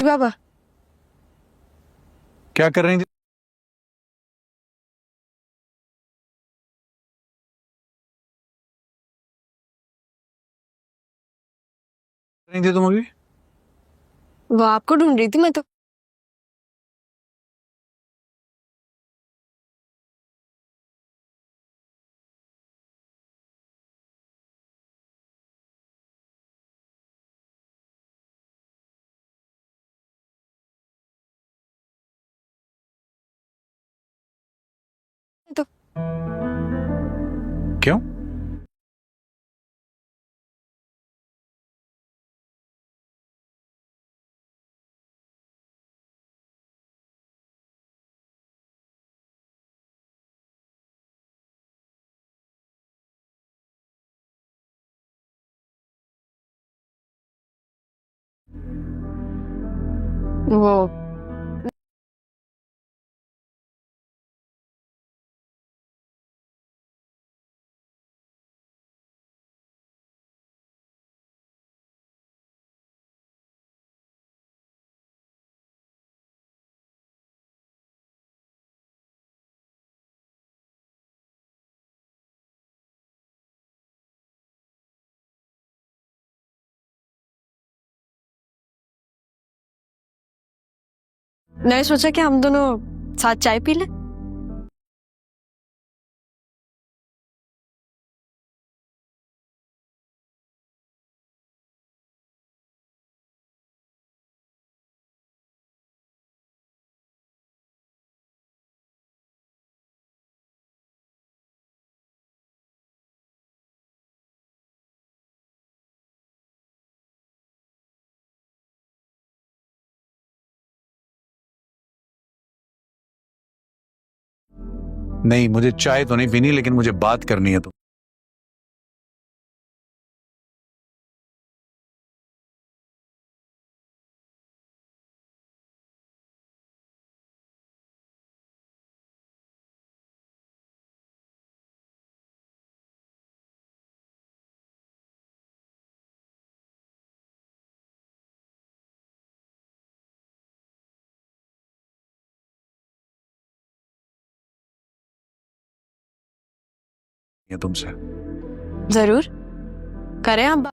बाबा। क्या कर रही थी? रही थी तुम अभी? वो आपको ढूंढ रही थी मैं तो। तो क्यों? वो मैंने सोचा कि हम दोनों साथ चाय पी लें। नहीं, मुझे चाय तो नहीं पीनी, लेकिन मुझे बात करनी है तो। ये तुमसे। जरूर करें आप बात।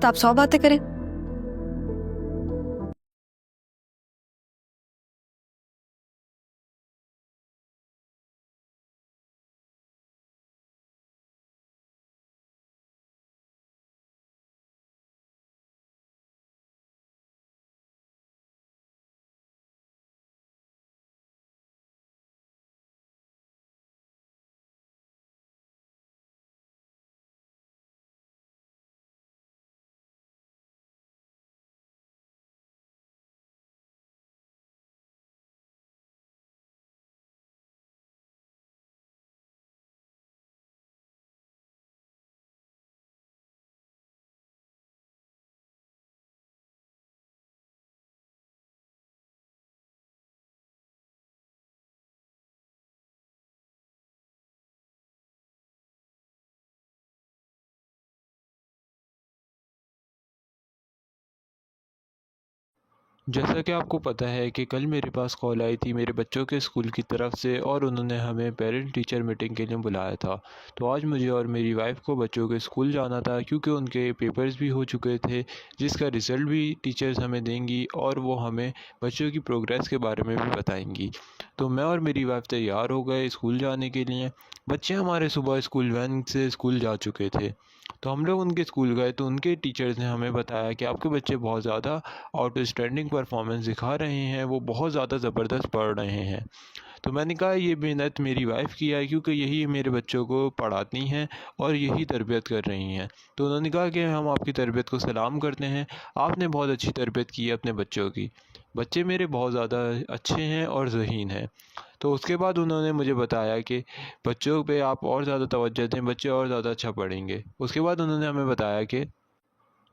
आप 100 बातें करें। जैसा कि आपको पता है कि कल मेरे पास कॉल आई थी मेरे बच्चों के स्कूल की तरफ से और उन्होंने हमें पेरेंट टीचर मीटिंग के लिए बुलाया था। तो आज मुझे और मेरी वाइफ को बच्चों के स्कूल जाना था क्योंकि उनके पेपर्स भी हो चुके थे, जिसका रिज़ल्ट भी टीचर्स हमें देंगी और वो हमें बच्चों की प्रोग्रेस के बारे में भी बताएंगी। तो मैं और मेरी वाइफ तैयार हो गए स्कूल जाने के लिए। बच्चे हमारे सुबह स्कूल वैन से स्कूल जा चुके थे। तो हम लोग उनके स्कूल गए तो उनके टीचर्स ने हमें बताया कि आपके बच्चे बहुत ज़्यादा आउटस्टैंडिंग परफॉर्मेंस दिखा रहे हैं, वो बहुत ज़्यादा ज़बरदस्त पढ़ रहे हैं। तो मैंने कहा ये मेहनत मेरी वाइफ़ की है क्योंकि यही मेरे बच्चों को पढ़ाती हैं और यही तरबियत कर रही हैं। तो उन्होंने कहा कि हम आपकी तरबियत को सलाम करते हैं, आपने बहुत अच्छी तरबियत की है अपने बच्चों की। बच्चे मेरे बहुत ज़्यादा अच्छे हैं और ज़हीन हैं। तो उसके बाद उन्होंने मुझे बताया कि बच्चों पे आप और ज़्यादा तवज्जो दें, बच्चे और ज़्यादा अच्छा पढ़ेंगे। उसके बाद उन्होंने हमें बताया कि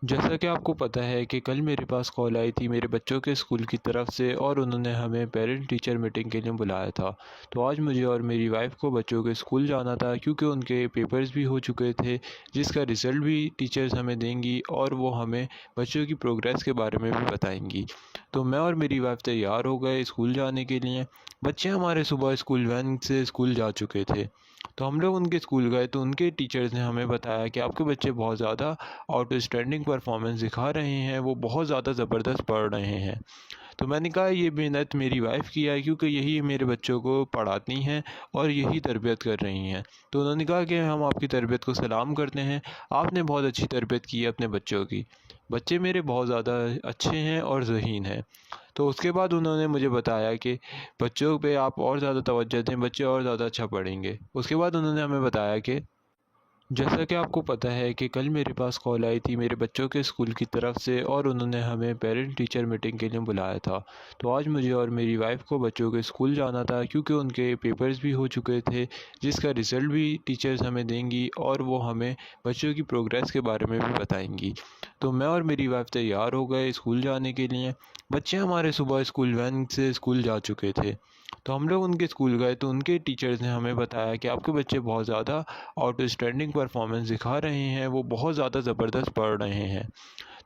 जैसा कि आपको पता है कि कल मेरे पास कॉल आई थी मेरे बच्चों के स्कूल की तरफ से और उन्होंने हमें पेरेंट टीचर मीटिंग के लिए बुलाया था। तो आज मुझे और मेरी वाइफ को बच्चों के स्कूल जाना था क्योंकि उनके पेपर्स भी हो चुके थे, जिसका रिज़ल्ट भी टीचर्स हमें देंगी और वो हमें बच्चों की प्रोग्रेस के बारे में भी बताएंगी। तो मैं और मेरी वाइफ तैयार हो गए स्कूल जाने के लिए। बच्चे हमारे सुबह स्कूल वैन से स्कूल जा चुके थे। तो हम लोग उनके स्कूल गए तो उनके टीचर्स ने हमें बताया कि आपके बच्चे बहुत ज़्यादा आउटस्टैंडिंग परफॉर्मेंस दिखा रहे हैं, वो बहुत ज़्यादा ज़बरदस्त पढ़ रहे हैं। तो मैंने कहा ये मेहनत मेरी वाइफ़ की है क्योंकि यही मेरे बच्चों को पढ़ाती हैं और यही तरबियत कर रही हैं। तो उन्होंने कहा कि हम आपकी तरबियत को सलाम करते हैं, आपने बहुत अच्छी तरबियत की है अपने बच्चों की। बच्चे मेरे बहुत ज़्यादा अच्छे हैं और ज़हीन हैं। तो उसके बाद उन्होंने मुझे बताया कि बच्चों पे आप और ज़्यादा तवज्जो दें, बच्चे और ज़्यादा अच्छा पढ़ेंगे। उसके बाद उन्होंने हमें बताया कि जैसा कि आपको पता है कि कल मेरे पास कॉल आई थी मेरे बच्चों के स्कूल की तरफ से और उन्होंने हमें पेरेंट टीचर मीटिंग के लिए बुलाया था। तो आज मुझे और मेरी वाइफ को बच्चों के स्कूल जाना था क्योंकि उनके पेपर्स भी हो चुके थे, जिसका रिज़ल्ट भी टीचर्स हमें देंगी और वो हमें बच्चों की प्रोग्रेस के बारे में भी बताएंगी। तो मैं और मेरी वाइफ तैयार हो गए स्कूल जाने के लिए। बच्चे हमारे सुबह स्कूल वैन से स्कूल जा चुके थे। तो हम लोग उनके स्कूल गए तो उनके टीचर्स ने हमें बताया कि आपके बच्चे बहुत ज़्यादा आउटस्टैंडिंग परफॉर्मेंस दिखा रहे हैं, वो बहुत ज़्यादा ज़बरदस्त पढ़ रहे हैं।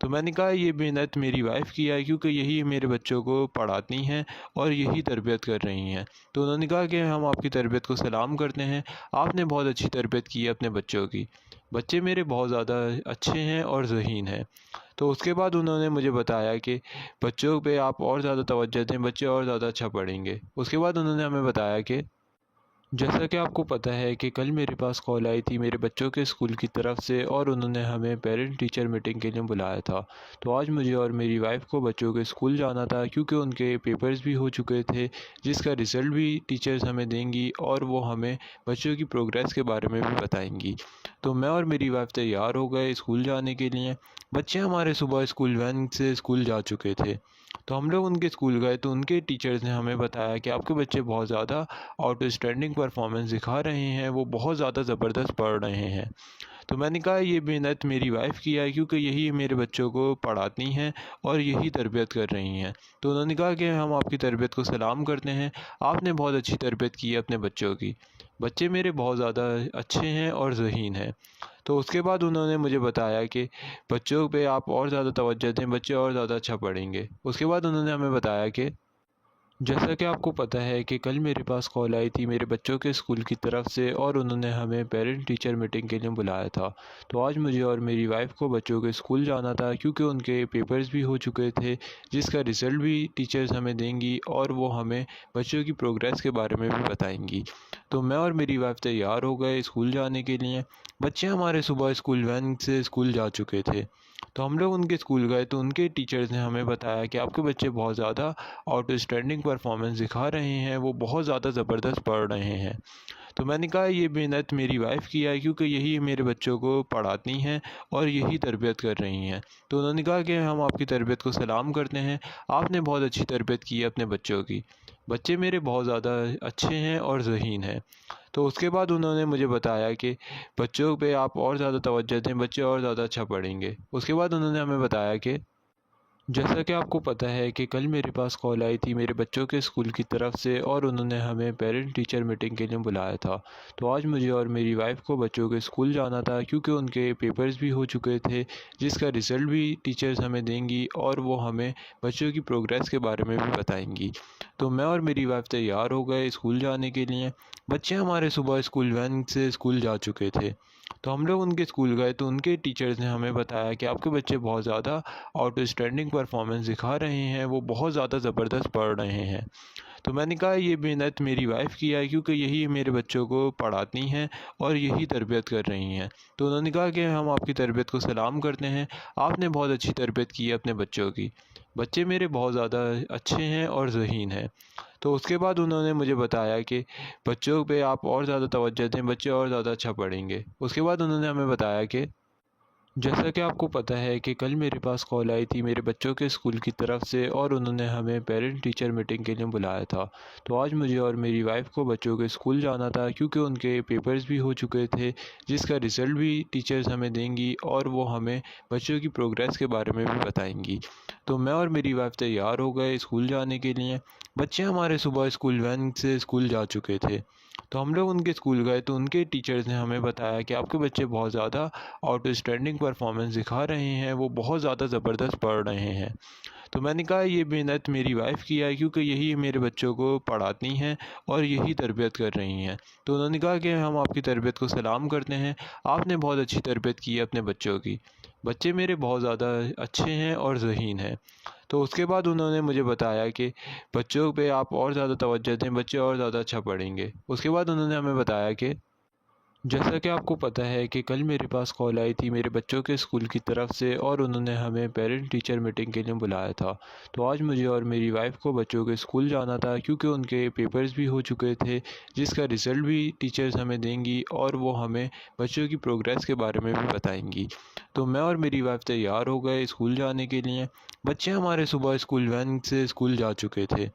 तो मैंने कहा ये मेहनत मेरी वाइफ़ की है क्योंकि यही मेरे बच्चों को पढ़ाती हैं और यही तरबियत कर रही हैं। तो उन्होंने कहा कि हम आपकी तरबियत को सलाम करते हैं, आपने बहुत अच्छी तरबियत की है अपने बच्चों की। बच्चे मेरे बहुत ज़्यादा अच्छे हैं और ज़हीन हैं। तो उसके बाद उन्होंने मुझे बताया कि बच्चों पे आप और ज़्यादा तवज्जो दें, बच्चे और ज़्यादा अच्छा पढ़ेंगे। उसके बाद उन्होंने हमें बताया कि जैसा कि आपको पता है कि कल मेरे पास कॉल आई थी मेरे बच्चों के स्कूल की तरफ से और उन्होंने हमें पेरेंट टीचर मीटिंग के लिए बुलाया था। तो आज मुझे और मेरी वाइफ को बच्चों के स्कूल जाना था क्योंकि उनके पेपर्स भी हो चुके थे, जिसका रिज़ल्ट भी टीचर्स हमें देंगी और वो हमें बच्चों की प्रोग्रेस के बारे में भी बताएंगी। तो मैं और मेरी वाइफ तैयार हो गए स्कूल जाने के लिए। बच्चे हमारे सुबह स्कूल वैन से स्कूल जा चुके थे। तो हम लोग उनके स्कूल गए तो उनके टीचर्स ने हमें बताया कि आपके बच्चे बहुत ज़्यादा आउटस्टैंडिंग परफॉर्मेंस दिखा रहे हैं, वो बहुत ज़्यादा ज़बरदस्त पढ़ रहे हैं। तो मैंने कहा ये मेहनत मेरी वाइफ़ की है क्योंकि यही मेरे बच्चों को पढ़ाती हैं और यही तरबियत कर रही हैं। तो उन्होंने कहा कि हम आपकी तरबियत को सलाम करते हैं, आपने बहुत अच्छी तरबियत की है अपने बच्चों की। बच्चे मेरे बहुत ज़्यादा अच्छे हैं और ज़हीन हैं। तो उसके बाद उन्होंने मुझे बताया कि बच्चों पे आप और ज़्यादा तवज्जो दें, बच्चे और ज़्यादा अच्छा पढ़ेंगे। उसके बाद उन्होंने हमें बताया कि जैसा कि आपको पता है कि कल मेरे पास कॉल आई थी मेरे बच्चों के स्कूल की तरफ से और उन्होंने हमें पेरेंट टीचर मीटिंग के लिए बुलाया था। तो आज मुझे और मेरी वाइफ को बच्चों के स्कूल जाना था क्योंकि उनके पेपर्स भी हो चुके थे, जिसका रिज़ल्ट भी टीचर्स हमें देंगी और वो हमें बच्चों की प्रोग्रेस के बारे में भी बताएंगी। तो मैं और मेरी वाइफ तैयार हो गए स्कूल जाने के लिए। बच्चे हमारे सुबह स्कूल वैन से स्कूल जा चुके थे। तो हम लोग उनके स्कूल गए तो उनके टीचर्स ने हमें बताया कि आपके बच्चे बहुत ज़्यादा आउटस्टैंडिंग परफॉर्मेंस दिखा रहे हैं, वो बहुत ज़्यादा ज़बरदस्त पढ़ रहे हैं। तो मैंने कहा ये मेहनत मेरी वाइफ़ की है क्योंकि यही मेरे बच्चों को पढ़ाती हैं और यही तरबियत कर रही हैं। तो उन्होंने कहा कि हम आपकी तरबियत को सलाम करते हैं, आपने बहुत अच्छी तरबियत की है अपने बच्चों की। बच्चे मेरे बहुत ज़्यादा अच्छे हैं और ज़हीन हैं। तो उसके बाद उन्होंने मुझे बताया कि बच्चों पे आप और ज़्यादा तवज्जो दें, बच्चे और ज़्यादा अच्छा पढ़ेंगे। उसके बाद उन्होंने हमें बताया कि जैसा कि आपको पता है कि कल मेरे पास कॉल आई थी मेरे बच्चों के स्कूल की तरफ से और उन्होंने हमें पेरेंट टीचर मीटिंग के लिए बुलाया था। तो आज मुझे और मेरी वाइफ को बच्चों के स्कूल जाना था क्योंकि उनके पेपर्स भी हो चुके थे, जिसका रिज़ल्ट भी टीचर्स हमें देंगी और वो हमें बच्चों की प्रोग्रेस के बारे में भी बताएंगी। तो मैं और मेरी वाइफ तैयार हो गए स्कूल जाने के लिए। बच्चे हमारे सुबह स्कूल वैन से स्कूल जा चुके थे। तो हम लोग उनके स्कूल गए तो उनके टीचर्स ने हमें बताया कि आपके बच्चे बहुत ज़्यादा आउटस्टैंडिंग परफॉर्मेंस दिखा रहे हैं, वो बहुत ज़्यादा ज़बरदस्त पढ़ रहे हैं। तो मैंने कहा ये मेहनत मेरी वाइफ़ की है क्योंकि यही मेरे बच्चों को पढ़ाती हैं और यही तरबियत कर रही हैं। तो उन्होंने कहा कि हम आपकी तरबियत को सलाम करते हैं, आपने बहुत अच्छी तरबियत की है अपने बच्चों की। बच्चे मेरे बहुत ज़्यादा अच्छे हैं और ज़हीन हैं। तो उसके बाद उन्होंने मुझे बताया कि बच्चों पे आप और ज़्यादा तवज्जो दें, बच्चे और ज़्यादा अच्छा पढ़ेंगे। उसके बाद उन्होंने हमें बताया कि जैसा कि आपको पता है कि कल मेरे पास कॉल आई थी मेरे बच्चों के स्कूल की तरफ से और उन्होंने हमें पेरेंट टीचर मीटिंग के लिए बुलाया था। तो आज मुझे और मेरी वाइफ को बच्चों के स्कूल जाना था क्योंकि उनके पेपर्स भी हो चुके थे, जिसका रिज़ल्ट भी टीचर्स हमें देंगी और वो हमें बच्चों की प्रोग्रेस के बारे में भी बताएंगी। तो मैं और मेरी वाइफ तैयार हो गए स्कूल जाने के लिए। बच्चे हमारे सुबह स्कूल वैन से स्कूल जा चुके थे। तो हम लोग उनके स्कूल गए तो उनके टीचर्स ने हमें बताया कि आपके बच्चे बहुत ज़्यादा आउटस्टैंडिंग परफॉर्मेंस दिखा रहे हैं, वो बहुत ज़्यादा ज़बरदस्त पढ़ रहे हैं। तो मैंने कहा ये मेहनत मेरी वाइफ़ की है क्योंकि यही मेरे बच्चों को पढ़ाती हैं और यही तरबियत कर रही हैं। तो उन्होंने कहा कि हम आपकी तरबियत को सलाम करते हैं, आपने बहुत अच्छी तरबियत की है अपने बच्चों की। बच्चे मेरे बहुत ज़्यादा अच्छे हैं और ज़हीन हैं। तो उसके बाद उन्होंने मुझे बताया कि बच्चों पे आप और ज़्यादा तवज्जो दें, बच्चे और ज़्यादा अच्छा पढ़ेंगे। उसके बाद उन्होंने हमें बताया कि जैसा कि आपको पता है कि कल मेरे पास कॉल आई थी मेरे बच्चों के स्कूल की तरफ से और उन्होंने हमें पेरेंट टीचर मीटिंग के लिए बुलाया था। तो आज मुझे और मेरी वाइफ को बच्चों के स्कूल जाना था क्योंकि उनके पेपर्स भी हो चुके थे, जिसका रिज़ल्ट भी टीचर्स हमें देंगी और वो हमें बच्चों की प्रोग्रेस के बारे में भी बताएंगी। तो मैं और मेरी वाइफ तैयार हो गए स्कूल जाने के लिए। बच्चे हमारे सुबह स्कूल वैन से स्कूल जा चुके थे।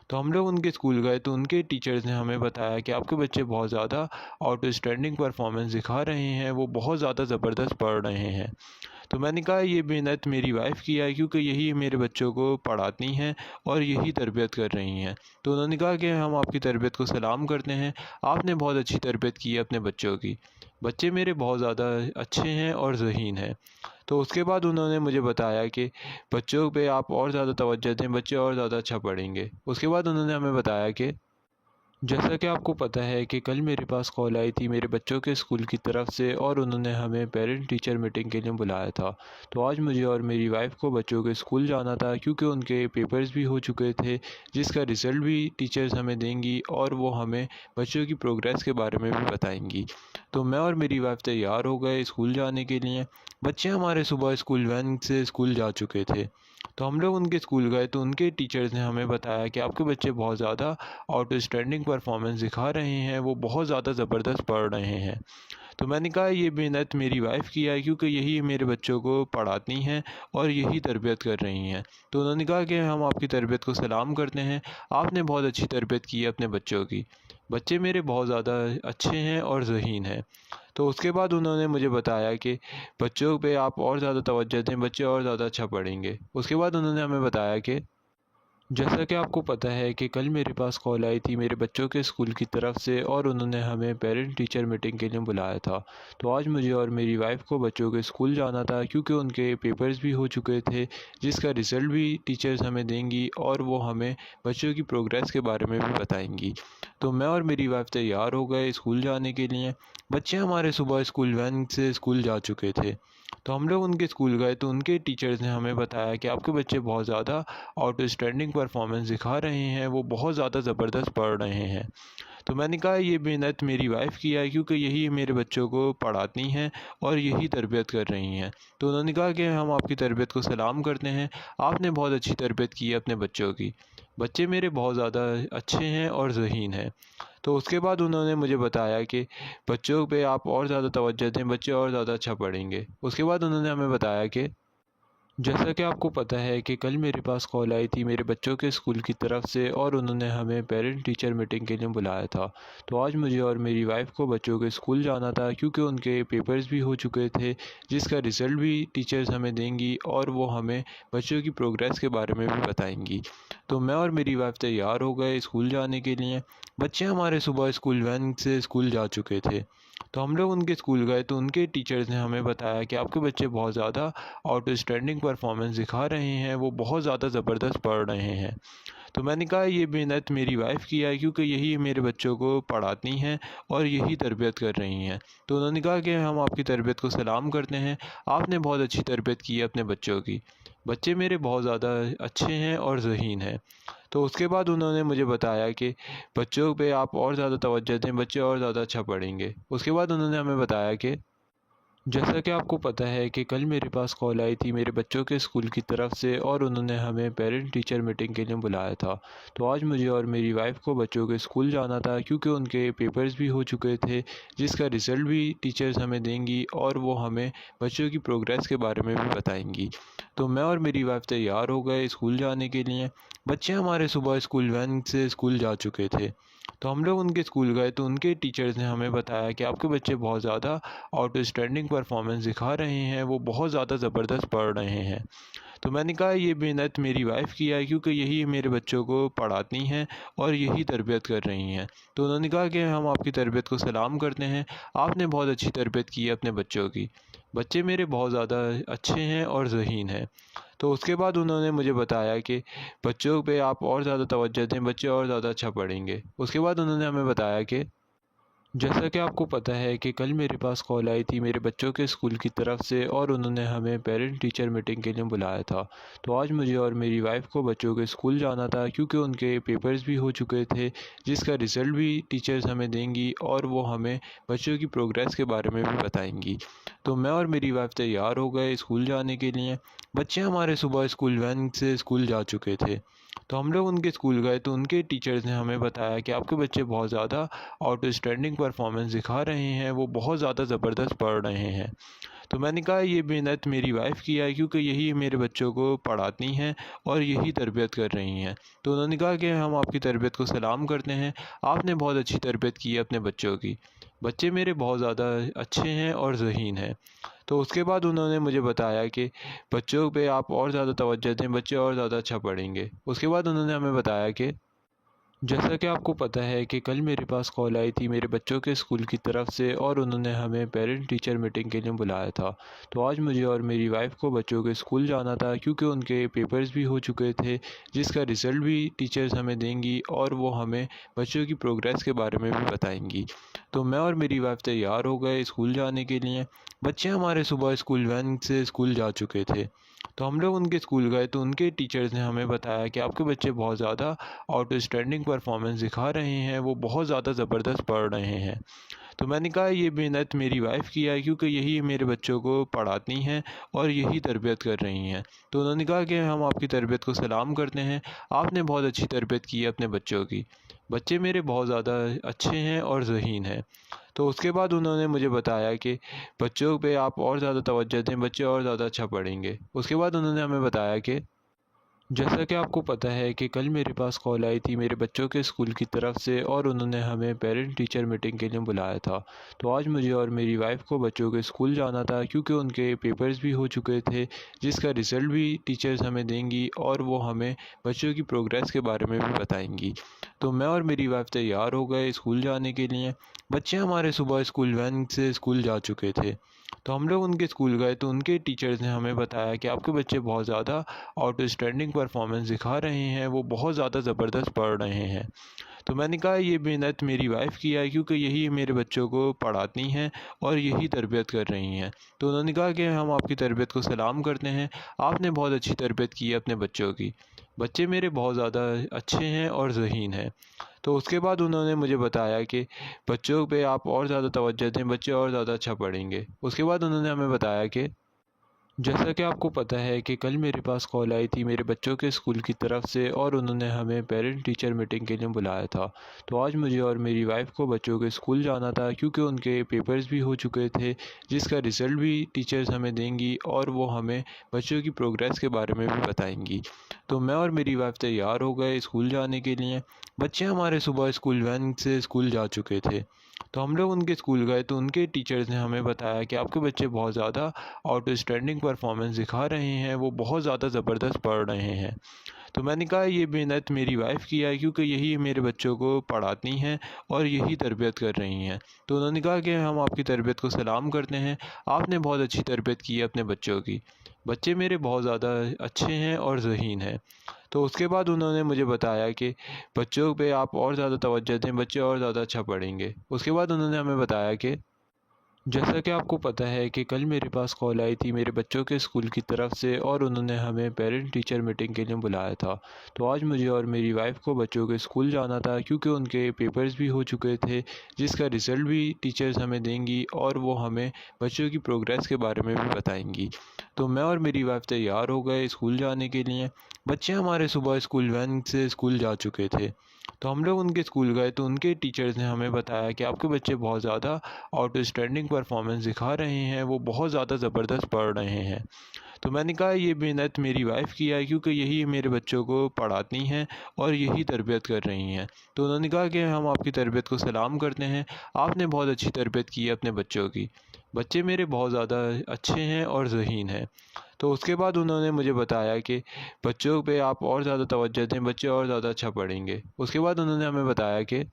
तो हम लोग उनके स्कूल गए तो उनके टीचर्स ने हमें बताया कि आपके बच्चे बहुत ज़्यादा आउटस्टैंडिंग परफॉर्मेंस दिखा रहे हैं, वो बहुत ज़्यादा ज़बरदस्त पढ़ रहे हैं। तो मैंने कहा ये मेहनत मेरी वाइफ़ की है क्योंकि यही मेरे बच्चों को पढ़ाती हैं और यही तरबियत कर रही हैं। तो उन्होंने कहा कि हम आपकी तरबियत को सलाम करते हैं, आपने बहुत अच्छी तरबियत की है अपने बच्चों की। बच्चे मेरे बहुत ज़्यादा अच्छे हैं और ज़हीन हैं। तो उसके बाद उन्होंने मुझे बताया कि बच्चों पे आप और ज़्यादा तवज्जो दें, बच्चे और ज़्यादा अच्छा पढ़ेंगे। उसके बाद उन्होंने हमें बताया कि जैसा कि आपको पता है कि कल मेरे पास कॉल आई थी मेरे बच्चों के स्कूल की तरफ से और उन्होंने हमें पेरेंट टीचर मीटिंग के लिए बुलाया था। तो आज मुझे और मेरी वाइफ को बच्चों के स्कूल जाना था क्योंकि उनके पेपर्स भी हो चुके थे, जिसका रिज़ल्ट भी टीचर्स हमें देंगी और वो हमें बच्चों की प्रोग्रेस के बारे में भी बताएंगी। तो मैं और मेरी वाइफ तैयार हो गए स्कूल जाने के लिए। बच्चे हमारे सुबह स्कूल वैन से स्कूल जा चुके थे। तो हम लोग उनके स्कूल गए तो उनके टीचर्स ने हमें बताया कि आपके बच्चे बहुत ज़्यादा आउटस्टैंडिंग परफॉर्मेंस दिखा रहे हैं, वो बहुत ज़्यादा ज़बरदस्त पढ़ रहे हैं। तो मैंने कहा ये मेहनत मेरी वाइफ़ की है क्योंकि यही मेरे बच्चों को पढ़ाती हैं और यही तरबियत कर रही हैं। तो उन्होंने कहा कि हम आपकी तरबियत को सलाम करते हैं, आपने बहुत अच्छी तरबियत की है अपने बच्चों की। बच्चे मेरे बहुत ज़्यादा अच्छे हैं और ज़हीन हैं। तो उसके बाद उन्होंने मुझे बताया कि बच्चों पे आप और ज़्यादा तवज्जो दें, बच्चे और ज़्यादा अच्छा पढ़ेंगे। उसके बाद उन्होंने हमें बताया कि जैसा कि आपको पता है कि कल मेरे पास कॉल आई थी मेरे बच्चों के स्कूल की तरफ से और उन्होंने हमें पेरेंट टीचर मीटिंग के लिए बुलाया था। तो आज मुझे और मेरी वाइफ को बच्चों के स्कूल जाना था क्योंकि उनके पेपर्स भी हो चुके थे, जिसका रिज़ल्ट भी टीचर्स हमें देंगी और वो हमें बच्चों की प्रोग्रेस के बारे में भी बताएंगी। तो मैं और मेरी वाइफ तैयार हो गए स्कूल जाने के लिए। बच्चे हमारे सुबह स्कूल वैन से स्कूल जा चुके थे। तो हम लोग उनके स्कूल गए तो उनके टीचर्स ने हमें बताया कि आपके बच्चे बहुत ज़्यादा आउटस्टैंडिंग परफॉर्मेंस दिखा रहे हैं, वो बहुत ज़्यादा ज़बरदस्त पढ़ रहे हैं। तो मैंने कहा ये मेहनत मेरी वाइफ़ की है क्योंकि यही मेरे बच्चों को पढ़ाती हैं और यही तरबियत कर रही हैं। तो उन्होंने कहा कि हम आपकी तरबियत को सलाम करते हैं, आपने बहुत अच्छी तरबियत की है अपने बच्चों की। बच्चे मेरे बहुत ज़्यादा अच्छे हैं और ज़हीन हैं। तो उसके बाद उन्होंने मुझे बताया कि बच्चों पे आप और ज़्यादा तवज्जो दें, बच्चे और ज़्यादा अच्छा पढ़ेंगे। उसके बाद उन्होंने हमें बताया कि जैसा कि आपको पता है कि कल मेरे पास कॉल आई थी मेरे बच्चों के स्कूल की तरफ से और उन्होंने हमें पेरेंट टीचर मीटिंग के लिए बुलाया था। तो आज मुझे और मेरी वाइफ को बच्चों के स्कूल जाना था क्योंकि उनके पेपर्स भी हो चुके थे, जिसका रिज़ल्ट भी टीचर्स हमें देंगी और वो हमें बच्चों की प्रोग्रेस के बारे में भी बताएंगी। तो मैं और मेरी वाइफ तैयार हो गए स्कूल जाने के लिए। बच्चे हमारे सुबह स्कूल वैन से स्कूल जा चुके थे। तो हम लोग उनके स्कूल गए तो उनके टीचर्स ने हमें बताया कि आपके बच्चे बहुत ज़्यादा आउटस्टैंडिंग परफॉर्मेंस दिखा रहे हैं, वो बहुत ज़्यादा ज़बरदस्त पढ़ रहे हैं। तो मैंने कहा ये मेहनत मेरी वाइफ़ की है क्योंकि यही मेरे बच्चों को पढ़ाती हैं और यही तरबियत कर रही हैं। तो उन्होंने कहा कि हम आपकी तरबियत को सलाम करते हैं, आपने बहुत अच्छी तरबियत की है अपने बच्चों की। बच्चे मेरे बहुत ज़्यादा अच्छे हैं और ज़हीन हैं। तो उसके बाद उन्होंने मुझे बताया कि बच्चों पे आप और ज़्यादा तवज्जो दें, बच्चे और ज़्यादा अच्छा पढ़ेंगे। उसके बाद उन्होंने हमें बताया कि जैसा कि आपको पता है कि कल मेरे पास कॉल आई थी मेरे बच्चों के स्कूल की तरफ से और उन्होंने हमें पेरेंट टीचर मीटिंग के लिए बुलाया था। तो आज मुझे और मेरी वाइफ को बच्चों के स्कूल जाना था क्योंकि उनके पेपर्स भी हो चुके थे, जिसका रिज़ल्ट भी टीचर्स हमें देंगी और वो हमें बच्चों की प्रोग्रेस के बारे में भी बताएंगी। तो मैं और मेरी वाइफ तैयार हो गए स्कूल जाने के लिए। बच्चे हमारे सुबह स्कूल वैन से स्कूल जा चुके थे। तो हम लोग उनके स्कूल गए तो उनके टीचर्स ने हमें बताया कि आपके बच्चे बहुत ज़्यादा आउटस्टैंडिंग परफॉर्मेंस दिखा रहे हैं, वो बहुत ज़्यादा ज़बरदस्त पढ़ रहे हैं। तो मैंने कहा ये मेहनत मेरी वाइफ़ की है क्योंकि यही मेरे बच्चों को पढ़ाती हैं और यही तरबियत कर रही हैं। तो उन्होंने कहा कि हम आपकी तरबियत को सलाम करते हैं, आपने बहुत अच्छी तरबियत की है अपने बच्चों की। बच्चे मेरे बहुत ज़्यादा अच्छे हैं और ज़हीन हैं। तो उसके बाद उन्होंने मुझे बताया कि बच्चों पे आप और ज़्यादा तवज्जो दें, बच्चे और ज़्यादा अच्छा पढ़ेंगे। उसके बाद उन्होंने हमें बताया कि जैसा कि आपको पता है कि कल मेरे पास कॉल आई थी मेरे बच्चों के स्कूल की तरफ से और उन्होंने हमें पेरेंट टीचर मीटिंग के लिए बुलाया था। तो आज मुझे और मेरी वाइफ को बच्चों के स्कूल जाना था क्योंकि उनके पेपर्स भी हो चुके थे, जिसका रिज़ल्ट भी टीचर्स हमें देंगी और वो हमें बच्चों की प्रोग्रेस के बारे में भी बताएंगी। तो मैं और मेरी वाइफ तैयार हो गए स्कूल जाने के लिए। बच्चे हमारे सुबह स्कूल वैन से स्कूल जा चुके थे। तो हम लोग उनके स्कूल गए तो उनके टीचर्स ने हमें बताया कि आपके बच्चे बहुत ज़्यादा आउटस्टैंडिंग परफॉर्मेंस दिखा रहे हैं, वो बहुत ज़्यादा ज़बरदस्त पढ़ रहे हैं। तो मैंने कहा ये मेहनत मेरी वाइफ़ की है क्योंकि यही मेरे बच्चों को पढ़ाती हैं और यही तरबियत कर रही हैं। तो उन्होंने कहा कि हम आपकी तरबियत को सलाम करते हैं, आपने बहुत अच्छी तरबियत की है अपने बच्चों की। बच्चे मेरे बहुत ज़्यादा अच्छे हैं और ज़हीन हैं। तो उसके बाद उन्होंने मुझे बताया कि बच्चों पे आप और ज़्यादा तवज्जो दें, बच्चे और ज़्यादा अच्छा पढ़ेंगे। उसके बाद उन्होंने हमें बताया कि जैसा कि आपको पता है कि कल मेरे पास कॉल आई थी मेरे बच्चों के स्कूल की तरफ से और उन्होंने हमें पेरेंट टीचर मीटिंग के लिए बुलाया था। तो आज मुझे और मेरी वाइफ को बच्चों के स्कूल जाना था क्योंकि उनके पेपर्स भी हो चुके थे, जिसका रिज़ल्ट भी टीचर्स हमें देंगी और वो हमें बच्चों की प्रोग्रेस के बारे में भी बताएंगी। तो मैं और मेरी वाइफ तैयार हो गए स्कूल जाने के लिए। बच्चे हमारे सुबह स्कूल वैन से स्कूल जा चुके थे। तो हम लोग उनके स्कूल गए तो उनके टीचर्स ने हमें बताया कि आपके बच्चे बहुत ज़्यादा आउटस्टैंडिंग परफॉर्मेंस दिखा रहे हैं, वो बहुत ज़्यादा ज़बरदस्त पढ़ रहे हैं। तो मैंने कहा ये मेहनत मेरी वाइफ़ की है क्योंकि यही मेरे बच्चों को पढ़ाती हैं और यही तरबियत कर रही हैं। तो उन्होंने कहा कि हम आपकी तरबियत को सलाम करते हैं, आपने बहुत अच्छी तरबियत की है अपने बच्चों की। बच्चे मेरे बहुत ज़्यादा अच्छे हैं और ज़हीन हैं। तो उसके बाद उन्होंने मुझे बताया कि बच्चों पे आप और ज़्यादा तवज्जो दें, बच्चे और ज़्यादा अच्छा पढ़ेंगे। उसके बाद उन्होंने हमें बताया कि जैसा कि आपको पता है कि कल मेरे पास कॉल आई थी मेरे बच्चों के स्कूल की तरफ से और उन्होंने हमें पेरेंट टीचर मीटिंग के लिए बुलाया था। तो आज मुझे और मेरी वाइफ को बच्चों के स्कूल जाना था क्योंकि उनके पेपर्स भी हो चुके थे, जिसका रिज़ल्ट भी टीचर्स हमें देंगी और वो हमें बच्चों की प्रोग्रेस के बारे में भी बताएंगी। तो मैं और मेरी वाइफ तैयार हो गए स्कूल जाने के लिए। बच्चे हमारे सुबह स्कूल वैन से स्कूल जा चुके थे। तो हम लोग उनके स्कूल गए तो उनके टीचर्स ने हमें बताया कि आपके बच्चे बहुत ज़्यादा आउटस्टैंडिंग परफॉर्मेंस दिखा रहे हैं, वो बहुत ज़्यादा ज़बरदस्त पढ़ रहे हैं। तो मैंने कहा ये मेहनत मेरी वाइफ़ की है क्योंकि यही मेरे बच्चों को पढ़ाती हैं और यही तरबियत कर रही हैं। तो उन्होंने कहा कि हम आपकी तरबियत को सलाम करते हैं, आपने बहुत अच्छी तरबियत की है अपने बच्चों की। बच्चे मेरे बहुत ज़्यादा अच्छे हैं और ज़हीन हैं। तो उसके बाद उन्होंने मुझे बताया कि बच्चों पे आप और ज़्यादा तवज्जो दें, बच्चे और ज़्यादा अच्छा पढ़ेंगे। उसके बाद उन्होंने हमें बताया कि जैसा कि आपको पता है कि कल मेरे पास कॉल आई थी मेरे बच्चों के स्कूल की तरफ से और उन्होंने हमें पेरेंट टीचर मीटिंग के लिए बुलाया था। तो आज मुझे और मेरी वाइफ को बच्चों के स्कूल जाना था क्योंकि उनके पेपर्स भी हो चुके थे, जिसका रिज़ल्ट भी टीचर्स हमें देंगी और वो हमें बच्चों की प्रोग्रेस के बारे में भी बताएंगी। तो मैं और मेरी वाइफ तैयार हो गए स्कूल जाने के लिए। बच्चे हमारे सुबह स्कूल वैन से स्कूल जा चुके थे। तो हम लोग उनके स्कूल गए तो उनके टीचर्स ने हमें बताया कि आपके बच्चे बहुत ज़्यादा आउटस्टैंडिंग परफॉर्मेंस दिखा रहे हैं, वो बहुत ज़्यादा ज़बरदस्त पढ़ रहे हैं। तो मैंने कहा ये मेहनत मेरी वाइफ़ की है क्योंकि यही मेरे बच्चों को पढ़ाती हैं और यही तरबियत कर रही हैं। तो उन्होंने कहा कि हम आपकी तरबियत को सलाम करते हैं, आपने बहुत अच्छी तरबियत की है अपने बच्चों की। बच्चे मेरे बहुत ज़्यादा अच्छे हैं और ज़हीन हैं। तो उसके बाद उन्होंने मुझे बताया कि बच्चों पे आप और ज़्यादा तवज्जो दें, बच्चे और ज़्यादा अच्छा पढ़ेंगे। उसके बाद उन्होंने हमें बताया कि जैसा कि आपको पता है कि कल मेरे पास कॉल आई थी मेरे बच्चों के स्कूल की तरफ से और उन्होंने हमें पेरेंट टीचर मीटिंग के लिए बुलाया था। तो आज मुझे और मेरी वाइफ को बच्चों के स्कूल जाना था क्योंकि उनके पेपर्स भी हो चुके थे, जिसका रिज़ल्ट भी टीचर्स हमें देंगी और वो हमें बच्चों की प्रोग्रेस के बारे में भी बताएंगी। तो मैं और मेरी वाइफ तैयार हो गए स्कूल जाने के लिए। बच्चे हमारे सुबह स्कूल वैन से स्कूल जा चुके थे। तो हम लोग उनके स्कूल गए तो उनके टीचर्स ने हमें बताया कि आपके बच्चे बहुत ज़्यादा आउटस्टैंडिंग परफॉर्मेंस दिखा रहे हैं, वो बहुत ज़्यादा ज़बरदस्त पढ़ रहे हैं। तो मैंने कहा ये मेहनत मेरी वाइफ़ की है क्योंकि यही मेरे बच्चों को पढ़ाती हैं और यही तरबियत कर रही हैं। तो उन्होंने कहा कि हम आपकी तरबियत को सलाम करते हैं, आपने बहुत अच्छी तरबियत की है अपने बच्चों की। बच्चे मेरे बहुत ज़्यादा अच्छे हैं और ज़हीन हैं। तो उसके बाद उन्होंने मुझे बताया कि बच्चों पे आप और ज़्यादा तवज्जो दें, बच्चे और ज़्यादा अच्छा पढ़ेंगे। उसके बाद उन्होंने हमें बताया कि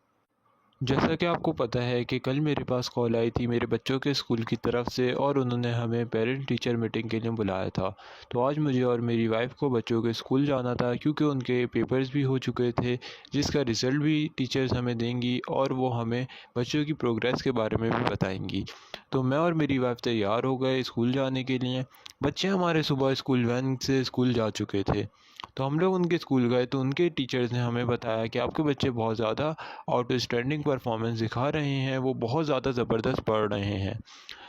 जैसा कि आपको पता है कि कल मेरे पास कॉल आई थी मेरे बच्चों के स्कूल की तरफ से और उन्होंने हमें पेरेंट टीचर मीटिंग के लिए बुलाया था। तो आज मुझे और मेरी वाइफ को बच्चों के स्कूल जाना था क्योंकि उनके पेपर्स भी हो चुके थे, जिसका रिज़ल्ट भी टीचर्स हमें देंगी और वो हमें बच्चों की प्रोग्रेस के बारे में भी बताएंगी। तो मैं और मेरी वाइफ तैयार हो गए स्कूल जाने के लिए। बच्चे हमारे सुबह स्कूल वैन से स्कूल जा चुके थे। तो हम लोग उनके स्कूल गए तो उनके टीचर्स ने हमें बताया कि आपके बच्चे बहुत ज़्यादा आउटस्टैंडिंग परफॉर्मेंस दिखा रहे हैं, वो बहुत ज़्यादा ज़बरदस्त पढ़ रहे हैं।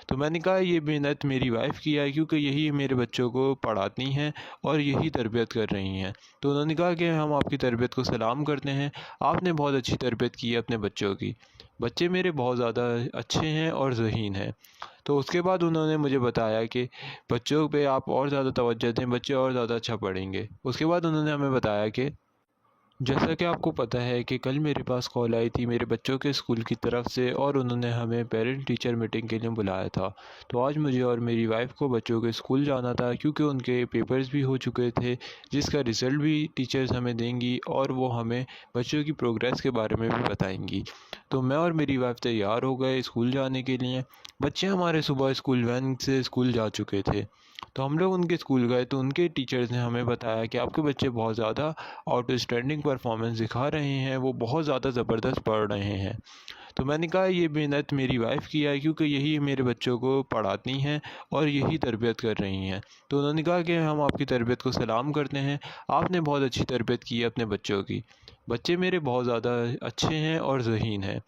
तो मैंने कहा ये मेहनत मेरी वाइफ़ की है क्योंकि यही मेरे बच्चों को पढ़ाती हैं और यही तरबियत कर रही हैं। तो उन्होंने कहा कि हम आपकी तरबियत को सलाम करते हैं, आपने बहुत अच्छी तरबियत की है अपने बच्चों की। बच्चे मेरे बहुत ज़्यादा अच्छे हैं और ज़हीन हैं। तो उसके बाद उन्होंने मुझे बताया कि बच्चों पे आप और ज़्यादा तवज्जो दें, बच्चे और ज़्यादा अच्छा पढ़ेंगे। उसके बाद उन्होंने हमें बताया कि जैसा कि आपको पता है कि कल मेरे पास कॉल आई थी मेरे बच्चों के स्कूल की तरफ से और उन्होंने हमें पेरेंट टीचर मीटिंग के लिए बुलाया था। तो आज मुझे और मेरी वाइफ को बच्चों के स्कूल जाना था क्योंकि उनके पेपर्स भी हो चुके थे, जिसका रिज़ल्ट भी टीचर्स हमें देंगी और वो हमें बच्चों की प्रोग्रेस के बारे में भी बताएंगी। तो मैं और मेरी वाइफ तैयार हो गए स्कूल जाने के लिए। बच्चे हमारे सुबह स्कूल वैन से स्कूल जा चुके थे। तो हम लोग उनके स्कूल गए तो उनके टीचर्स ने हमें बताया कि आपके बच्चे बहुत ज़्यादा आउटस्टैंडिंग परफॉर्मेंस दिखा रहे हैं, वो बहुत ज़्यादा ज़बरदस्त पढ़ रहे हैं। तो मैंने कहा ये मेहनत मेरी वाइफ़ की है क्योंकि यही मेरे बच्चों को पढ़ाती हैं और यही तरबियत कर रही हैं। तो उन्होंने कहा कि हम आपकी तरबियत को सलाम करते हैं, आपने बहुत अच्छी तरबियत की है अपने बच्चों की। बच्चे मेरे बहुत ज़्यादा अच्छे हैं और ज़हीन हैं।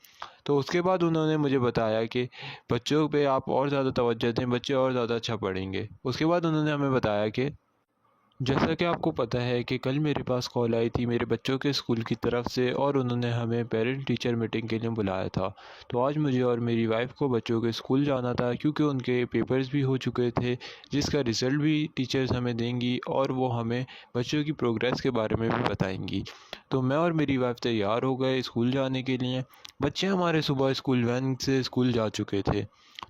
तो उसके बाद उन्होंने मुझे बताया कि बच्चों पे आप और ज़्यादा तवज्जो दें, बच्चे और ज़्यादा अच्छा पढ़ेंगे। उसके बाद उन्होंने हमें बताया कि जैसा कि आपको पता है कि कल मेरे पास कॉल आई थी मेरे बच्चों के स्कूल की तरफ से और उन्होंने हमें पेरेंट टीचर मीटिंग के लिए बुलाया था। तो आज मुझे और मेरी वाइफ को बच्चों के स्कूल जाना था क्योंकि उनके पेपर्स भी हो चुके थे, जिसका रिज़ल्ट भी टीचर्स हमें देंगी और वो हमें बच्चों की प्रोग्रेस के बारे में भी बताएंगी। तो मैं और मेरी वाइफ तैयार हो गए स्कूल जाने के लिए। बच्चे हमारे सुबह स्कूल वैन से स्कूल जा चुके थे।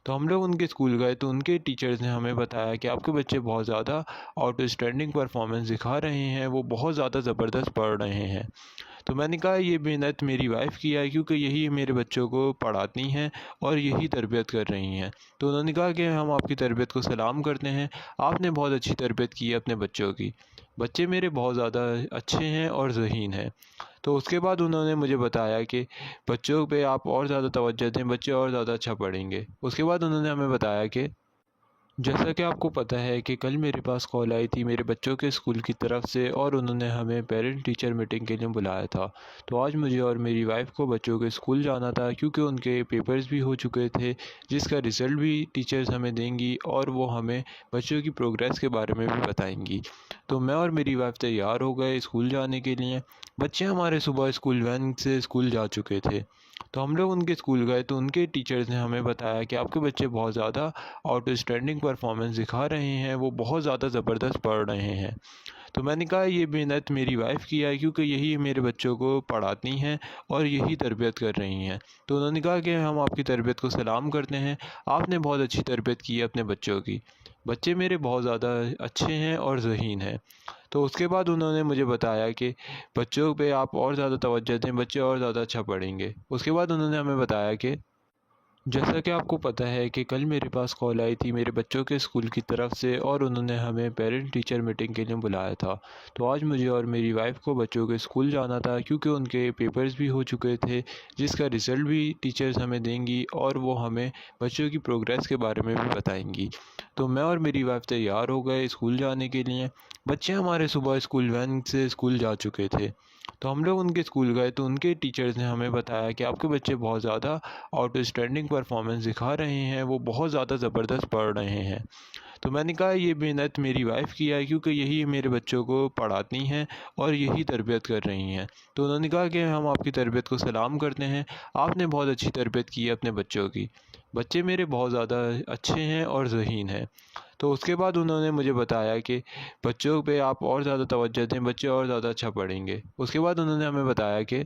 तो हम लोग उनके स्कूल गए तो उनके टीचर्स ने हमें बताया कि आपके बच्चे बहुत ज़्यादा आउटस्टैंडिंग परफॉर्मेंस दिखा रहे हैं, वो बहुत ज़्यादा ज़बरदस्त पढ़ रहे हैं। तो मैंने कहा ये मेहनत मेरी वाइफ़ की है क्योंकि यही मेरे बच्चों को पढ़ाती हैं और यही तरबियत कर रही हैं। तो उन्होंने कहा कि हम आपकी तरबियत को सलाम करते हैं, आपने बहुत अच्छी तरबियत की है अपने बच्चों की। बच्चे मेरे बहुत ज़्यादा अच्छे हैं और ज़हीन हैं। तो उसके बाद उन्होंने मुझे बताया कि बच्चों पे आप और ज़्यादा तवज्जो दें, बच्चे और ज़्यादा अच्छा पढ़ेंगे। उसके बाद उन्होंने हमें बताया कि जैसा कि आपको पता है कि कल मेरे पास कॉल आई थी मेरे बच्चों के स्कूल की तरफ से और उन्होंने हमें पेरेंट टीचर मीटिंग के लिए बुलाया था। तो आज मुझे और मेरी वाइफ को बच्चों के स्कूल जाना था क्योंकि उनके पेपर्स भी हो चुके थे, जिसका रिज़ल्ट भी टीचर्स हमें देंगी और वो हमें बच्चों की प्रोग्रेस के बारे में भी बताएंगी। तो मैं और मेरी वाइफ तैयार हो गए स्कूल जाने के लिए। बच्चे हमारे सुबह स्कूल वैन से स्कूल जा चुके थे। तो हम लोग उनके स्कूल गए तो उनके टीचर्स ने हमें बताया कि आपके बच्चे बहुत ज़्यादा आउटस्टैंडिंग परफॉर्मेंस दिखा रहे हैं, वो बहुत ज़्यादा ज़बरदस्त पढ़ रहे हैं। तो मैंने कहा ये मेहनत मेरी वाइफ़ की है क्योंकि यही मेरे बच्चों को पढ़ाती हैं और यही तरबियत कर रही हैं। तो उन्होंने कहा कि हम आपकी तरबियत को सलाम करते हैं, आपने बहुत अच्छी तरबियत की है अपने बच्चों की। बच्चे मेरे बहुत ज़्यादा अच्छे हैं और ज़हीन हैं। तो उसके बाद उन्होंने मुझे बताया कि बच्चों पे आप और ज़्यादा तवज्जो दें, बच्चे और ज़्यादा अच्छा पढ़ेंगे। उसके बाद उन्होंने हमें बताया कि जैसा कि आपको पता है कि कल मेरे पास कॉल आई थी मेरे बच्चों के स्कूल की तरफ से और उन्होंने हमें पेरेंट टीचर मीटिंग के लिए बुलाया था। तो आज मुझे और मेरी वाइफ को बच्चों के स्कूल जाना था क्योंकि उनके पेपर्स भी हो चुके थे, जिसका रिज़ल्ट भी टीचर्स हमें देंगी और वो हमें बच्चों की प्रोग्रेस के बारे में भी बताएंगी। तो मैं और मेरी वाइफ तैयार हो गए स्कूल जाने के लिए। बच्चे हमारे सुबह स्कूल वैन से स्कूल जा चुके थे। तो हम लोग उनके स्कूल गए तो उनके टीचर्स ने हमें बताया कि आपके बच्चे बहुत ज़्यादा आउटस्टैंडिंग परफॉर्मेंस दिखा रहे हैं, वो बहुत ज़्यादा ज़बरदस्त पढ़ रहे हैं। तो मैंने कहा ये मेहनत मेरी वाइफ़ की है क्योंकि यही मेरे बच्चों को पढ़ाती हैं और यही तरबियत कर रही हैं। तो उन्होंने कहा कि हम आपकी तरबियत को सलाम करते हैं, आपने बहुत अच्छी तरबियत की है अपने बच्चों की। बच्चे मेरे बहुत ज़्यादा अच्छे हैं और ज़हीन हैं। तो उसके बाद उन्होंने मुझे बताया कि बच्चों पे आप और ज़्यादा तवज्जो दें, बच्चे और ज़्यादा अच्छा पढ़ेंगे। उसके बाद उन्होंने हमें बताया कि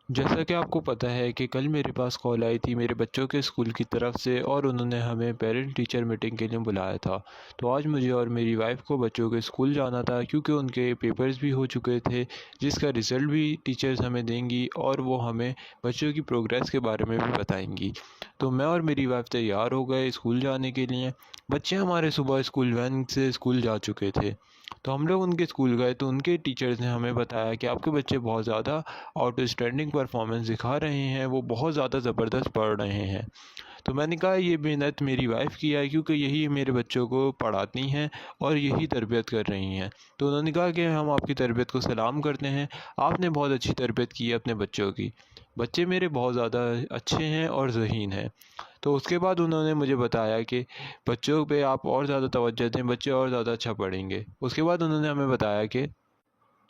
जैसा कि आपको पता है कि कल मेरे पास कॉल आई थी मेरे बच्चों के स्कूल की तरफ से और उन्होंने हमें पेरेंट टीचर मीटिंग के लिए बुलाया था। तो आज मुझे और मेरी वाइफ को बच्चों के स्कूल जाना था क्योंकि उनके पेपर्स भी हो चुके थे, जिसका रिज़ल्ट भी टीचर्स हमें देंगी और वो हमें बच्चों की प्रोग्रेस के बारे में भी बताएंगी। तो मैं और मेरी वाइफ तैयार हो गए स्कूल जाने के लिए। बच्चे हमारे सुबह स्कूल वैन से स्कूल जा चुके थे। तो हम लोग उनके स्कूल गए तो उनके टीचर्स ने हमें बताया कि आपके बच्चे बहुत ज़्यादा आउटस्टैंडिंग परफॉर्मेंस दिखा रहे हैं, वो बहुत ज़्यादा ज़बरदस्त पढ़ रहे हैं। तो मैंने कहा ये मेहनत मेरी वाइफ़ की है क्योंकि यही मेरे बच्चों को पढ़ाती हैं और यही तरबियत कर रही हैं। तो उन्होंने कहा कि हम आपकी तरबियत को सलाम करते हैं, आपने बहुत अच्छी तरबियत की है अपने बच्चों की। बच्चे मेरे बहुत ज़्यादा अच्छे हैं और ज़हीन हैं। तो उसके बाद उन्होंने मुझे बताया कि बच्चों पे आप और ज़्यादा तवज्जो दें, बच्चे और ज़्यादा अच्छा पढ़ेंगे। उसके बाद उन्होंने हमें बताया कि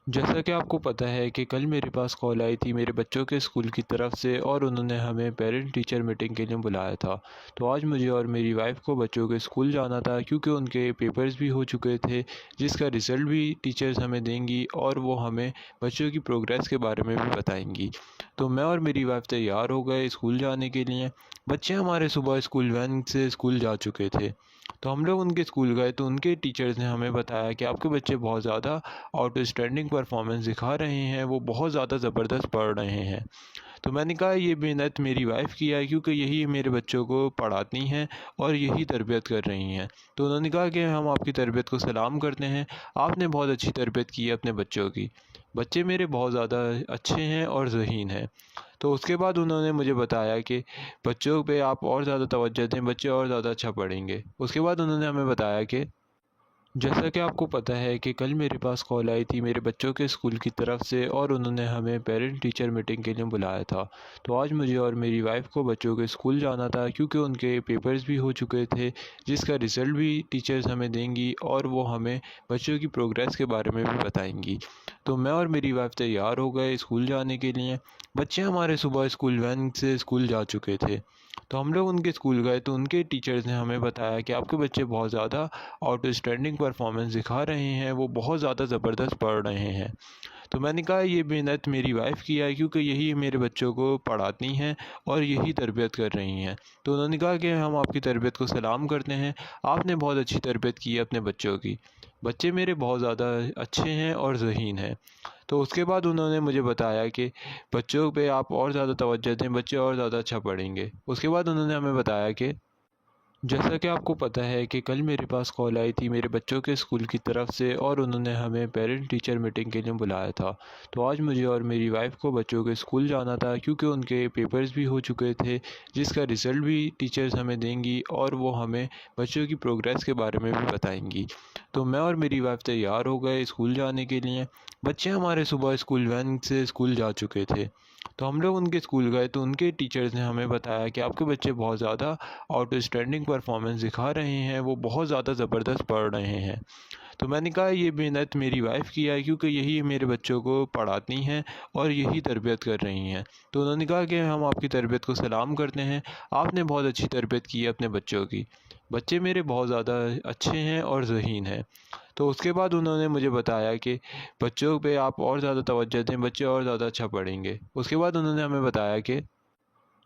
जैसा कि आपको पता है कि कल मेरे पास कॉल आई थी मेरे बच्चों के स्कूल की तरफ से और उन्होंने हमें पेरेंट टीचर मीटिंग के लिए बुलाया था। तो आज मुझे और मेरी वाइफ को बच्चों के स्कूल जाना था क्योंकि उनके पेपर्स भी हो चुके थे, जिसका रिज़ल्ट भी टीचर्स हमें देंगी और वो हमें बच्चों की प्रोग्रेस के बारे में भी बताएंगी। तो मैं और मेरी वाइफ तैयार हो गए स्कूल जाने के लिए। बच्चे हमारे सुबह स्कूल वैन से स्कूल जा चुके थे। तो हम लोग उनके स्कूल गए तो उनके टीचर्स ने हमें बताया कि आपके बच्चे बहुत ज़्यादा आउटस्टैंडिंग परफॉर्मेंस दिखा रहे हैं, वो बहुत ज़्यादा ज़बरदस्त पढ़ रहे हैं। तो मैंने कहा ये मेहनत मेरी वाइफ़ की है क्योंकि यही मेरे बच्चों को पढ़ाती हैं और यही तरबियत कर रही हैं। तो उन्होंने कहा कि हम आपकी तरबियत को सलाम करते हैं, आपने बहुत अच्छी तरबियत की है अपने बच्चों की। बच्चे मेरे बहुत ज़्यादा अच्छे हैं और ज़हीन हैं। तो उसके बाद उन्होंने मुझे बताया कि बच्चों पे आप और ज़्यादा तवज्जो दें, बच्चे और ज़्यादा अच्छा पढ़ेंगे। उसके बाद उन्होंने हमें बताया कि जैसा कि आपको पता है कि कल मेरे पास कॉल आई थी मेरे बच्चों के स्कूल की तरफ से और उन्होंने हमें पेरेंट टीचर मीटिंग के लिए बुलाया था। तो आज मुझे और मेरी वाइफ को बच्चों के स्कूल जाना था क्योंकि उनके पेपर्स भी हो चुके थे, जिसका रिज़ल्ट भी टीचर्स हमें देंगी और वो हमें बच्चों की प्रोग्रेस के बारे में भी बताएंगी। तो मैं और मेरी वाइफ तैयार हो गए स्कूल जाने के लिए। बच्चे हमारे सुबह स्कूल वैन से स्कूल जा चुके थे। तो हम लोग उनके स्कूल गए तो उनके टीचर्स ने हमें बताया कि आपके बच्चे बहुत ज़्यादा आउटस्टैंडिंग परफॉर्मेंस दिखा रहे हैं, वो बहुत ज़्यादा ज़बरदस्त पढ़ रहे हैं। तो मैंने कहा ये मेहनत मेरी वाइफ़ की है क्योंकि यही मेरे बच्चों को पढ़ाती हैं और यही तरबियत कर रही हैं। तो उन्होंने कहा कि हम आपकी तरबियत को सलाम करते हैं, आपने बहुत अच्छी तरबियत की है अपने बच्चों की। बच्चे मेरे बहुत ज़्यादा अच्छे हैं और ज़हीन हैं। तो उसके बाद उन्होंने मुझे बताया कि बच्चों पे आप और ज़्यादा तवज्जो दें, बच्चे और ज़्यादा अच्छा पढ़ेंगे। उसके बाद उन्होंने हमें बताया कि जैसा कि आपको पता है कि कल मेरे पास कॉल आई थी मेरे बच्चों के स्कूल की तरफ से और उन्होंने हमें पेरेंट टीचर मीटिंग के लिए बुलाया था। तो आज मुझे और मेरी वाइफ को बच्चों के स्कूल जाना था क्योंकि उनके पेपर्स भी हो चुके थे, जिसका रिज़ल्ट भी टीचर्स हमें देंगी और वो हमें बच्चों की प्रोग्रेस के बारे में भी बताएंगी। तो मैं और मेरी वाइफ तैयार हो गए स्कूल जाने के लिए। बच्चे हमारे सुबह स्कूल वैन से स्कूल जा चुके थे। तो हम लोग उनके स्कूल गए तो उनके टीचर्स ने हमें बताया कि आपके बच्चे बहुत ज़्यादा आउटस्टैंडिंग परफॉर्मेंस दिखा रहे हैं, वो बहुत ज़्यादा ज़बरदस्त पढ़ रहे हैं। तो मैंने कहा ये मेहनत मेरी वाइफ़ की है क्योंकि यही मेरे बच्चों को पढ़ाती हैं और यही तरबियत कर रही हैं। तो उन्होंने कहा कि हम आपकी तरबियत को सलाम करते हैं, आपने बहुत अच्छी तरबियत की है अपने बच्चों की। बच्चे मेरे बहुत ज़्यादा अच्छे हैं और ज़हीन हैं। तो उसके बाद उन्होंने मुझे बताया कि बच्चों पे आप और ज़्यादा तवज्जो दें, बच्चे और ज़्यादा अच्छा पढ़ेंगे। उसके बाद उन्होंने हमें बताया कि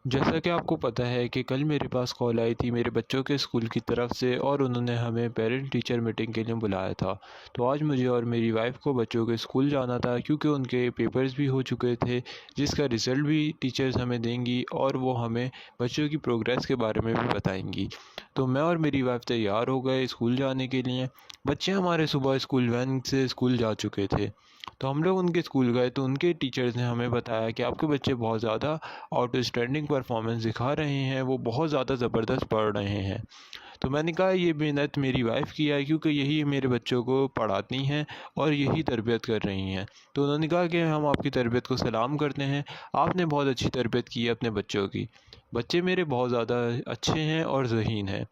जैसा कि आपको पता है कि कल मेरे पास कॉल आई थी मेरे बच्चों के स्कूल की तरफ से और उन्होंने हमें पेरेंट टीचर मीटिंग के लिए बुलाया था। तो आज मुझे और मेरी वाइफ को बच्चों के स्कूल जाना था क्योंकि उनके पेपर्स भी हो चुके थे, जिसका रिज़ल्ट भी टीचर्स हमें देंगी और वो हमें बच्चों की प्रोग्रेस के बारे में भी बताएंगी। तो मैं और मेरी वाइफ तैयार हो गए स्कूल जाने के लिए। बच्चे हमारे सुबह स्कूल वैन से स्कूल जा चुके थे। तो हम लोग उनके स्कूल गए तो उनके टीचर्स ने हमें बताया कि आपके बच्चे बहुत ज़्यादा आउटस्टैंडिंग परफॉर्मेंस दिखा रहे हैं, वो बहुत ज़्यादा ज़बरदस्त पढ़ रहे हैं। तो मैंने कहा ये मेहनत मेरी वाइफ़ की है क्योंकि यही मेरे बच्चों को पढ़ाती हैं और यही तरबियत कर रही हैं। तो उन्होंने कहा कि हम आपकी तरबियत को सलाम करते हैं, आपने बहुत अच्छी तरबियत की है अपने बच्चों की। बच्चे मेरे बहुत ज़्यादा अच्छे हैं और ज़हीन हैं।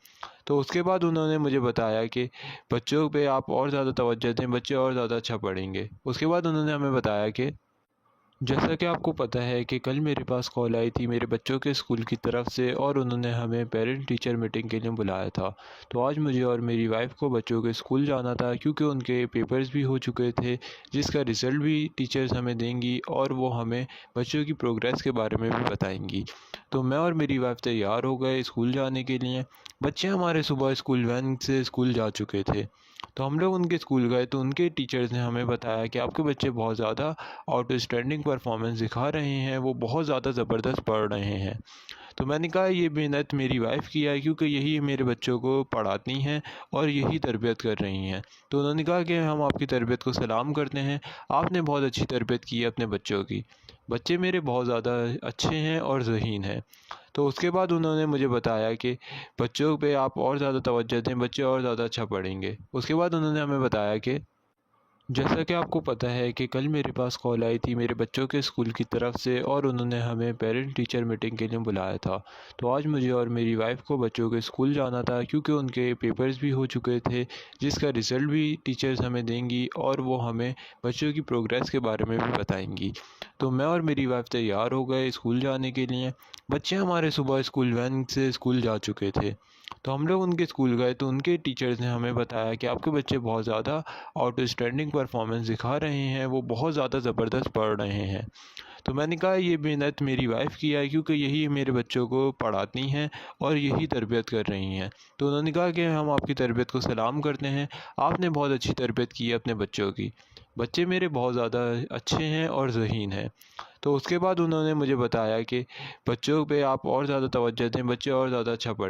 तो उसके बाद उन्होंने मुझे बताया कि बच्चों पे आप और ज़्यादा तवज्जो दें, बच्चे और ज़्यादा अच्छा पढ़ेंगे। उसके बाद उन्होंने हमें बताया कि जैसा कि आपको पता है कि कल मेरे पास कॉल आई थी मेरे बच्चों के स्कूल की तरफ से और उन्होंने हमें पेरेंट टीचर मीटिंग के लिए बुलाया था। तो आज मुझे और मेरी वाइफ को बच्चों के स्कूल जाना था क्योंकि उनके पेपर्स भी हो चुके थे, जिसका रिज़ल्ट भी टीचर्स हमें देंगी और वो हमें बच्चों की प्रोग्रेस के बारे में भी बताएंगी। तो मैं और मेरी वाइफ तैयार हो गए स्कूल जाने के लिए। बच्चे हमारे सुबह स्कूल वैन से स्कूल जा चुके थे। तो हम लोग उनके स्कूल गए तो उनके टीचर्स ने हमें बताया कि आपके बच्चे बहुत ज़्यादा आउटस्टैंडिंग परफॉर्मेंस दिखा रहे हैं, वो बहुत ज़्यादा ज़बरदस्त पढ़ रहे हैं। तो मैंने कहा ये मेहनत मेरी वाइफ़ की है क्योंकि यही मेरे बच्चों को पढ़ाती हैं और यही तरबियत कर रही हैं। तो उन्होंने कहा कि हम आपकी तरबियत को सलाम करते हैं, आपने बहुत अच्छी तरबियत की है अपने बच्चों की। बच्चे मेरे बहुत ज़्यादा अच्छे हैं और ज़हीन हैं। तो उसके बाद उन्होंने मुझे बताया कि बच्चों पे आप और ज़्यादा तवज्जो दें, बच्चे और ज़्यादा अच्छा पढ़ेंगे। उसके बाद उन्होंने हमें बताया कि जैसा कि आपको पता है कि कल मेरे पास कॉल आई थी मेरे बच्चों के स्कूल की तरफ से और उन्होंने हमें पेरेंट टीचर मीटिंग के लिए बुलाया था। तो आज मुझे और मेरी वाइफ को बच्चों के स्कूल जाना था क्योंकि उनके पेपर्स भी हो चुके थे, जिसका रिज़ल्ट भी टीचर्स हमें देंगी और वो हमें बच्चों की प्रोग्रेस के बारे में भी बताएंगी। तो मैं और मेरी वाइफ तैयार हो गए स्कूल जाने के लिए। बच्चे हमारे सुबह स्कूल वैन से स्कूल जा चुके थे। तो हम लोग उनके स्कूल गए तो उनके टीचर्स ने हमें बताया कि आपके बच्चे बहुत ज़्यादा आउटस्टैंडिंग परफॉर्मेंस दिखा रहे हैं, वो बहुत ज़्यादा ज़बरदस्त पढ़ रहे हैं। तो मैंने कहा ये मेहनत मेरी वाइफ़ की है क्योंकि यही मेरे बच्चों को पढ़ाती हैं और यही तरबियत कर रही हैं। तो उन्होंने कहा कि हम आपकी तरबियत को सलाम करते हैं, आपने बहुत अच्छी तरबियत की है अपने बच्चों की। बच्चे मेरे बहुत ज़्यादा अच्छे हैं और ज़हीन हैं। तो उसके बाद उन्होंने मुझे बताया कि बच्चों पे आप और ज़्यादा तवज्जो दें, बच्चे और ज़्यादा अच्छा पढ़ें।